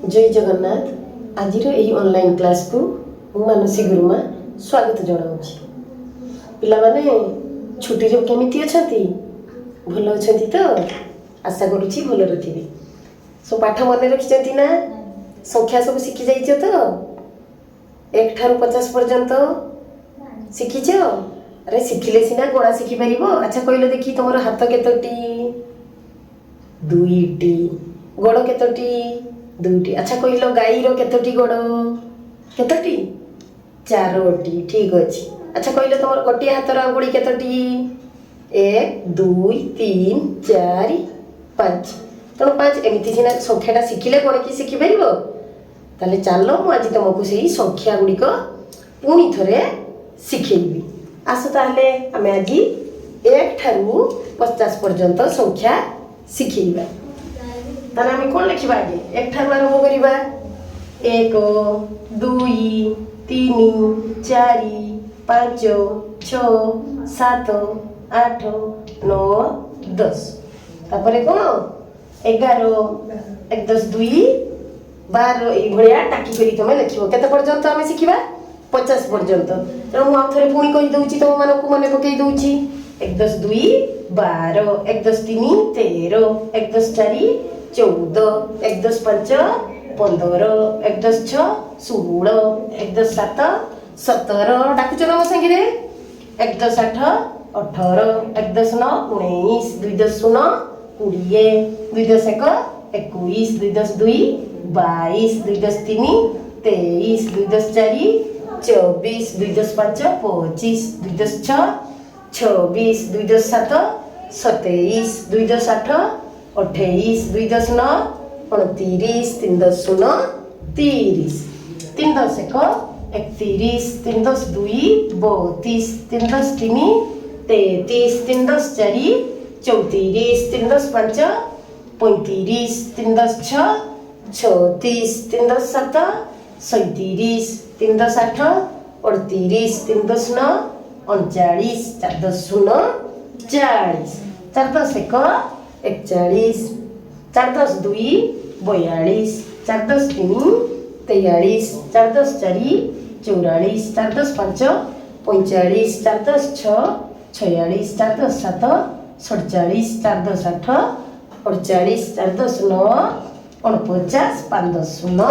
जय जगन्नाथ आज online class को मानसी गुरुमा स्वागत जनाऊँगी। पिलामाने छुट्टी रे केमिति अछंती भल अछंती तो आशा करूची भल रथिबे। सो पाठ मन रखिचंती ना संख्या सब शिखि जाइछ तो 1 ठारू 50 पर्यंत शिखिछ। अरे शिखिले सिना गणा शिखि परिबो। अच्छा कहलो देखि तमरो हाथ केतोटी दुईटी गोड़ केतोटी दुईटी। अच्छा कहलो गाईर केतोटी गोड़ केतोटी चारोटी। ठीक अछि। अच्छा कहलो तमरो गोटे हाथर आंगुली केतोटी 1 2 3 4 5 तेणु 5 एमिति सिना संख्याटा शिखिले कौन कि शिखि परिबो। ताले चलो मु आज तुमको से संख्या गुड़िक पुणी थरे शिखेबी। आस ताले आमे आज 1 ठारू 50 पर्यंत संख्या शिखेबा। ताले आमे कोन लिखिबा आगे 1 ठारू आरंभ करिबा 1 2 3 4 5 6 7 8 9 10 तापरे कोन 11 1 10 2 12 এই ভଳିଆ টাকি করি তুমি লিখিব। কেতে পর্যন্ত আমি শিখিবা 50 পর্যন্ত। তেଣୁ ମୁଁ ଆଉ ଥରେ ପୁଣି କହି ଦଉଛି ତମ ମାନଙ୍କୁ ମନେ ପକେଇ ଦଉଛି। 1 10 2 12 1 10 3 13 1 10 4 14 1 10 5 15 1 10 6 16 1 10 7 17 ଡାକୁଛ ନା ମୋ ସାଙ୍ଗରେ 1 10 8 18 1 10 9 19 2 10 0 20 2 10 1 21 2 10 2 22 2 10 3 23 2 10 4 24 2 10 5 25 2 10 6 26 2 10 7 27 2 10 8 28 2 10 9 29 3 10 0 30 3 10 1 31 3 10 2 32 3 10 3 33 3 10 4 34 3 10 5 35 3 10 6 36 3 10 7 37 3 10 8 38 3 10 9 39 4 10 0 40 4 10 1 41 4 10 2 42 4 10 3 43 4 10 4 44 4 10 5 45 4 10 6 46 4 10 7 47 4 10 8 48 4 10 9 49 5 10 0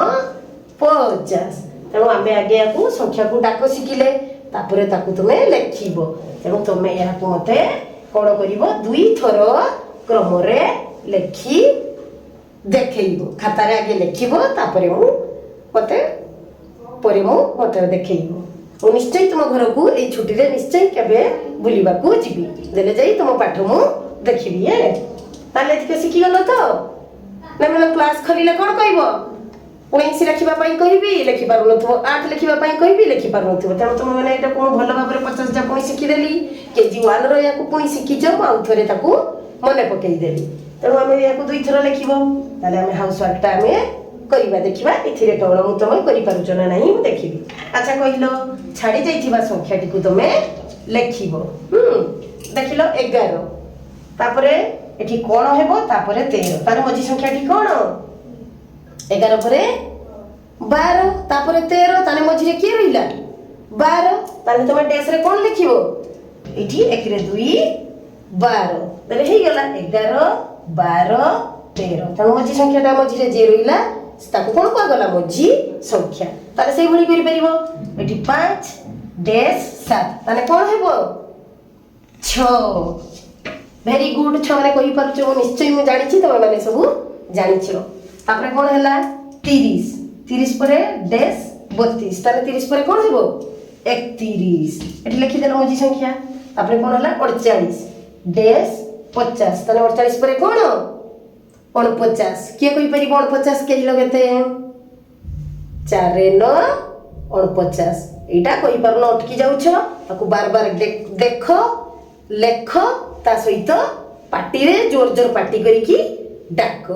50। तेणु आम आगे या संख्या को डाक शिखिले तापर ताकू तुम लेखिब। तेणु तुम या मत कौन कर 2 थर क्रम लेखि देखब। खातार आगे लिखब तापर मत मत देखब। निश्चय तुम घर को ये छुट्टी रे निश्चय केबे बुलिबा को जीवी देले जाई तुम पाठ मु देखिबी। ताले एतिके शिखिगल तो ना मतलब क्लास खोलिले कौन कहब 19 लिखा कहबी लिखि पार न 8 लिखा कहबी लिखि पार न। तेणु तुम मैंने ये कौन भल भाव 50 टा पुणी शिखिदेली KG 1 रो पुणी शिखिच आउ थे मन पकईदेली। तेणु आम या 2 थर लिखब। ताले आम हाउस वर्कटा आम करवा देखा ए कौन मुझे तुम कर ना नहीं देखी। अच्छा कहल छाड़ी जाइथिबा संख्याटी को तुम लिखब। देख लो 11 तापरे एठी कौन हेबो तापरे 13 तार मझी संख्याटी कौन 11 परे 12 तापरे 13 ताने मझी रे के रहिला 12 ताने तुम डैश रे कौन लिखिबो एठी 1 रे 2 12 ताले हे गेला 11 12 13 ताने मझी संख्याटा मझी रे जे रहिला ताको कौन को गला मझी संख्या ताले सेही भली करि परिबो एठी 5 डैश 7 ताने कौन हेबो 6। वेरी गुड 6 माने कहि पारछो निश्चय मु जानि छी तमे माने सब जानि छियो। तापरे कोन हैला 30 30 परे डैश 32 ताले 30 परे कोन हेबो 31 एठी लिखि देलो मझी संख्या। तापरे कोन हैला 48 डैश 50 ताले 48 परे कोन 49 के कहि परिबो 49 के हिलो केते 4 रे 9 49 एटा कहि पारनो अटकी जाउछ ताकू बार बार देखो लेख ता सहित पाटी रे जोर जोर पाटी करिकी डाक।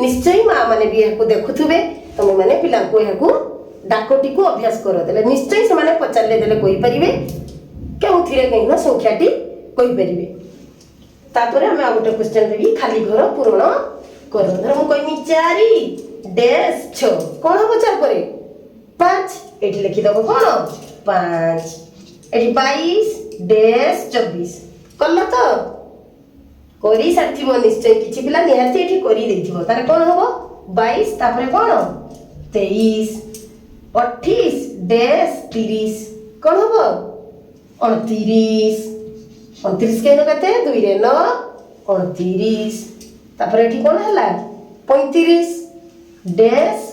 निश्चय माँ माने भी यहाँ देखुवे तुम मैंने पिला को यहाँ डाकटी को अभ्यास कर देले निश्चय से माने पचारे देले कहि परिबे केउथिरे कहीं संख्याटी कहि परिबे। तापर आम आ गोटे क्वेश्चन देवी खाली घर पूरण कर। धर मु कहमी 4 डैश 6 कौन हम 4 पर 5 एठी लिखि दबो कौन 5 एठी 22 डैश 24 कल्ला तो करी साथिबो निश्चय किछि पिला निहाती एठी करी देथिबो तारे कोन हबो 22 तापरे कोन 23 28 डैश 30 कोन हबो 29 29 के न कते 2 रे 9 29 तापरे एठी कोन हला 35 डैश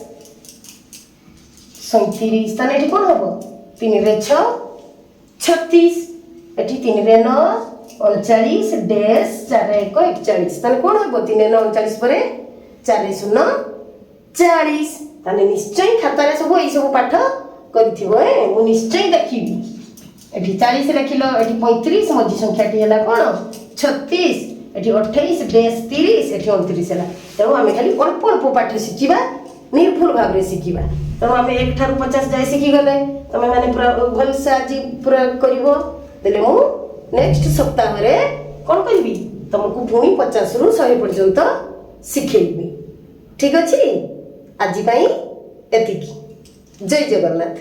37 ताने एठी कोन हबो 3 रे 6 36 एठी 3 रे 9 39 डैश 4 1 41 ताने कोन हबो 3 9 39 परे 4 0 40 ताने निश्चय खाता रे सब एई सब पाठ करथिबो मु निश्चय देखिबी एठी 40 रखिलो एठी 35 मझी संख्याटी हला कोन 36 एठी 28 डैश 30 एठी 29 हला तेणु आमे खाली अल्प अल्प पाठ शिखिबा निर्भुल भाव रे शिखिबा तेणु आमे 1 ठारू 50 जाय शिखि गले तमे माने पूरा भल से आज पूरा करिवो देले मु नेक्स्ट सप्ताह रे कोन करबी तुमको पुणी 50 रु 100 पर्यंत शिखेबी ठीक अछि आज पई एतिकी जय जगन्नाथ।